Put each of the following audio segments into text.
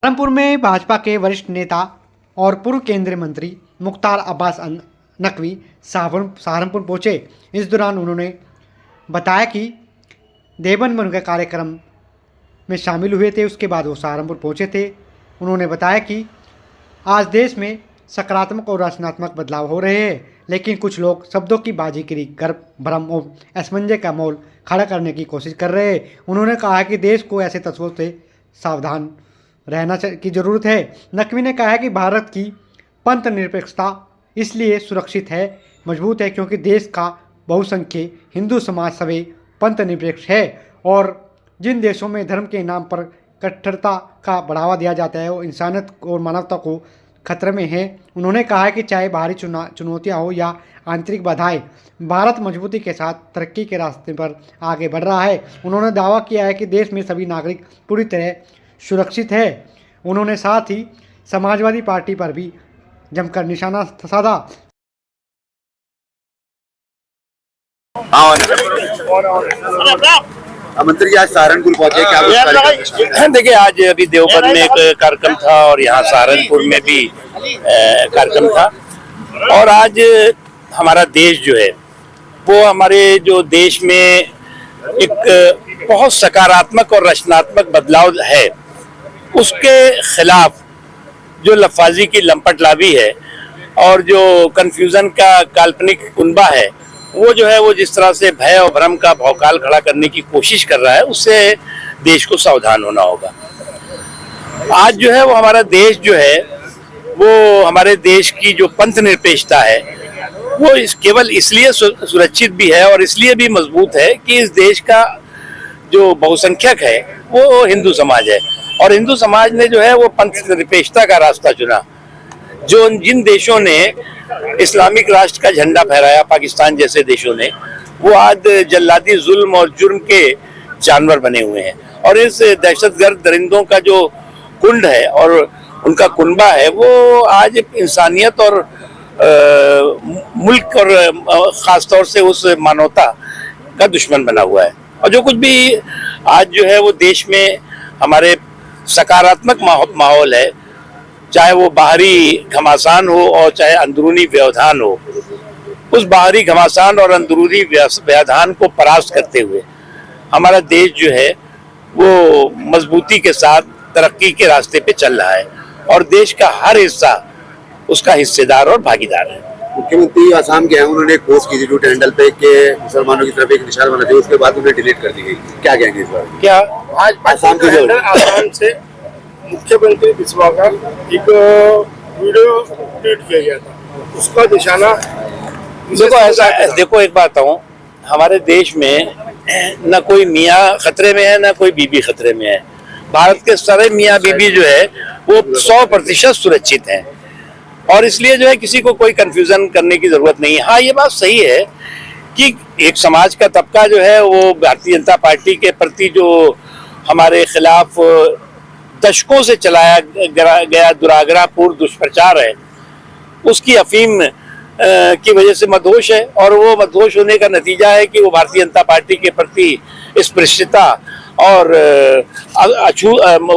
सहारनपुर में भाजपा के वरिष्ठ नेता और पूर्व केंद्रीय मंत्री मुख्तार अब्बास नकवी सहारनपुर पहुंचे। इस दौरान उन्होंने बताया कि देवबंद में उनके कार्यक्रम में शामिल हुए थे। उसके बाद वो सहारनपुर पहुंचे थे। उन्होंने बताया कि आज देश में सकारात्मक और रचनात्मक बदलाव हो रहे हैं, लेकिन कुछ लोग शब्दों की बाजीगरी, गर्व, भ्रम और असमंजस का मोल खड़ा करने की कोशिश कर रहे हैं। उन्होंने कहा कि देश को ऐसे तत्वों से सावधान रहना की जरूरत है। नकवी ने कहा कि भारत की पंथ निरपेक्षता इसलिए सुरक्षित है, मजबूत है, क्योंकि देश का बहुसंख्यक हिंदू समाज सभी पंथ निरपेक्ष है और जिन देशों में धर्म के नाम पर कट्टरता का बढ़ावा दिया जाता है वो इंसानियत और मानवता को खतरे में है। उन्होंने कहा कि चाहे बाहरी चुनौतियां हो या आंतरिक बाधाएं, भारत मजबूती के साथ तरक्की के रास्ते पर आगे बढ़ रहा है। उन्होंने दावा किया है कि देश में सभी नागरिक पूरी तरह सुरक्षित है। उन्होंने साथ ही समाजवादी पार्टी पर भी जमकर निशाना साधा। मंत्री जी आज सहारनपुर पहुंचे, क्या देखिए, आज अभी देवबंद में एक कार्यक्रम था और यहाँ सहारनपुर में भी कार्यक्रम था। और आज हमारा देश जो है वो हमारे जो देश में एक बहुत सकारात्मक और रचनात्मक बदलाव है, उसके खिलाफ जो लफाजी की लंपटलावी है और जो कंफ्यूजन का काल्पनिक कुनबा है, वो जो है वो जिस तरह से भय और भ्रम का भौकाल खड़ा करने की कोशिश कर रहा है, उससे देश को सावधान होना होगा। आज जो है वो हमारा देश जो है वो हमारे देश की जो पंथ निरपेक्षता है वो केवल इसलिए सुरक्षित भी है और इसलिए भी मजबूत है कि इस देश का जो बहुसंख्यक है वो हिंदू समाज है और हिंदू समाज ने जो है वो पंथ निरपेक्षता का रास्ता चुना। जो जिन देशों ने इस्लामिक राष्ट्र का झंडा फहराया, पाकिस्तान जैसे देशों ने, वो आज जल्लादी जुल्म और जुर्म के जानवर बने हुए हैं और इस दहशतगर्द दरिंदों का जो कुंड है और उनका कुनबा है वो आज इंसानियत और मुल्क और ख़ासतौर से उस मानवता का दुश्मन बना हुआ है। और जो कुछ भी आज जो है वो देश में हमारे सकारात्मक माहौल है, चाहे वो बाहरी घमासान हो और चाहे अंदरूनी व्यवधान हो, उस बाहरी घमासान और अंदरूनी व्यवधान को परास्त करते हुए हमारा देश जो है वो मजबूती के साथ तरक्की के रास्ते पे चल रहा है और देश का हर हिस्सा उसका हिस्सेदार और भागीदार है। मुख्यमंत्री आसाम के हैं, उन्होंने एक पोस्ट की थी ट्विटर हैंडल पे कि मुसलमानों की तरफ एक निशान बना दिया, उसके बाद उन्हें डिलीट कर दी गई। क्या कहेंगे इस बार? क्या आज आसाम से मुख्यमंत्री बिस्वा का एक वीडियो ट्वीट किया गया था, उसका निशाना देखो ऐसा, देखो एक बात बताऊं, हमारे देश में न कोई मियाँ खतरे में है न कोई बीबी खतरे में है। भारत के सारे मियाँ बीबी जो है वो 100% सुरक्षित हैं और इसलिए जो है किसी को कोई कंफ्यूजन करने की जरूरत नहीं है। हाँ, ये बात सही है कि एक समाज का तबका जो है वो भारतीय जनता पार्टी के प्रति जो हमारे खिलाफ दशकों से चलाया गया दुराग्रहपूर्ण दुष्प्रचार है, उसकी अफीम की वजह से मदहोश है और वो मदहोश होने का नतीजा है कि वो भारतीय जनता पार्टी के प्रति स्पृश्यता और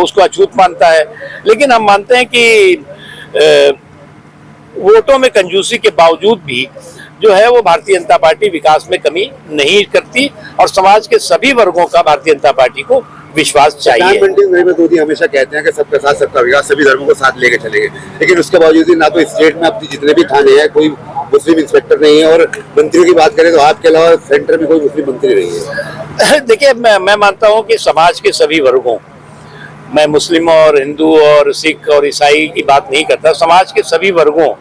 उसको अछूत मानता है। लेकिन हम मानते हैं कि वोटों में कंजूसी के बावजूद भी जो है वो भारतीय जनता पार्टी विकास में कमी नहीं करती और समाज के सभी वर्गों का भारतीय जनता पार्टी को विश्वास चाहिए। प्रधानमंत्री नरेंद्र मोदी हमेशा कहते हैं कि सबका साथ सबका विकास, सभी धर्मों को साथ लेके चलेंगे, लेकिन उसके बावजूद ना तो स्टेट में अब जितने भी थाने हैं कोई मुस्लिम इंस्पेक्टर नहीं है और मंत्रियों की बात करें तो आपके अलावा सेंटर में कोई मुस्लिम मंत्री नहीं है। देखिए, मैं मानता हूँ कि समाज के सभी वर्गों, मैं मुस्लिम और हिंदू और सिख और ईसाई की बात नहीं करता, समाज के सभी वर्गों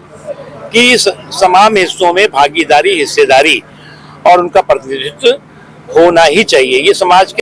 की तमाम हिस्सों में भागीदारी, हिस्सेदारी और उनका प्रतिनिधित्व होना ही चाहिए। ये समाज के